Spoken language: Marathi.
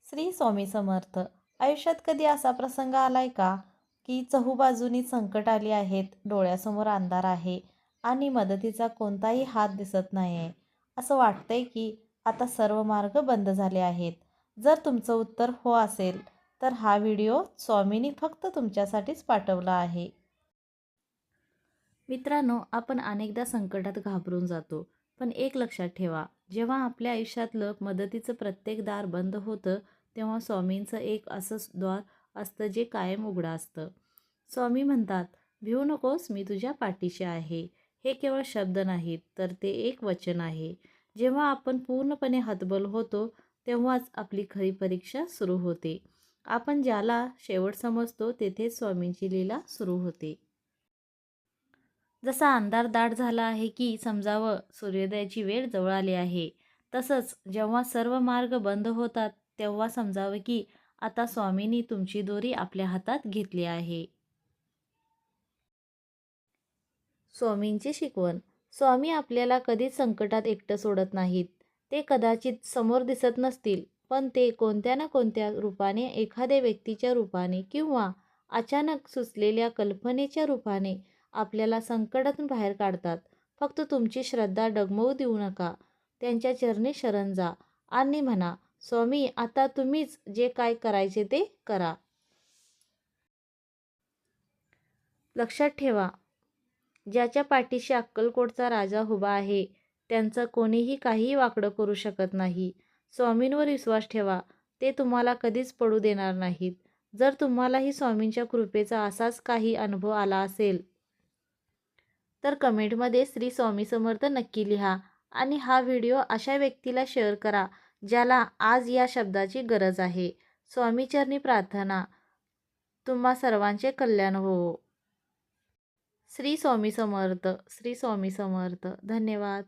श्री स्वामी समर्थ. आयुष्यात कधी असा प्रसंग आलाय का की चहूबाजूनी संकट आली आहेत, डोळ्यासमोर अंधार आहे आणि मदतीचा कोणताही हात दिसत नाहीये. असं वाटतंय की आता सर्व मार्ग बंद झाले आहेत. जर तुमचं उत्तर हो असेल तर हा व्हिडिओ स्वामींनी फक्त तुमच्यासाठीच पाठवला आहे. मित्रांनो, आपण अनेकदा संकटात घाबरून जातो, पण एक लक्षात ठेवा, जेव्हा आपल्या आयुष्यातलं मदतीचं प्रत्येक दार बंद होतं तेव्हा स्वामींचं एक असं द्वार असतं जे कायम उघडं असतं. स्वामी म्हणतात, भिवू नकोस, मी तुझ्या पाठीशी आहे. हे केवळ शब्द नाहीत, तर ते एक वचन आहे. जेव्हा आपण पूर्णपणे हतबल होतो तेव्हाच आपली खरी परीक्षा सुरू होते. आपण ज्याला शेवट समजतो तेथेच स्वामींची लीला सुरू होते. जसा अंधार दाट झाला आहे की समजावं सूर्योदयाची वेळ जवळ आली आहे, तसंच जेव्हा सर्व मार्ग बंद होतात तेव्हा समजावं की आता स्वामींनी तुमची दोरी आपल्या हातात घेतली आहे. स्वामींची शिकवण. स्वामी आपल्याला कधीच संकटात एकटं सोडत नाहीत. ते कदाचित समोर दिसत नसतील, पण ते कोणत्या ना कोणत्या रूपाने, एखाद्या व्यक्तीच्या रूपाने किंवा अचानक सुचलेल्या कल्पनेच्या रूपाने आपल्याला संकटातून बाहेर काढतात. फक्त तुमची श्रद्धा डगमगू देऊ नका. त्यांच्या चरणी शरण जा आणि म्हणा, स्वामी आता तुम्हीच जे काय करायचे ते करा. लक्षात ठेवा, ज्याच्या पाठीशी अक्कलकोटचा राजा उभा आहे त्यांचं कोणीही काहीही वाकडं करू शकत नाही. स्वामींवर विश्वास ठेवा, ते तुम्हाला कधीच पडू देणार नाहीत. जर तुम्हालाही स्वामींच्या कृपेचा असाच काही अनुभव आला असेल तर कमेंटमध्ये श्री स्वामी समर्थ नक्की लिहा आणि हा व्हिडिओ अशा व्यक्तीला शेअर करा ज्याला आज या शब्दाची गरज आहे. स्वामीचरणी प्रार्थना, तुम्हा सर्वांचे कल्याण हो. श्री स्वामी समर्थ. श्री स्वामी समर्थ. धन्यवाद.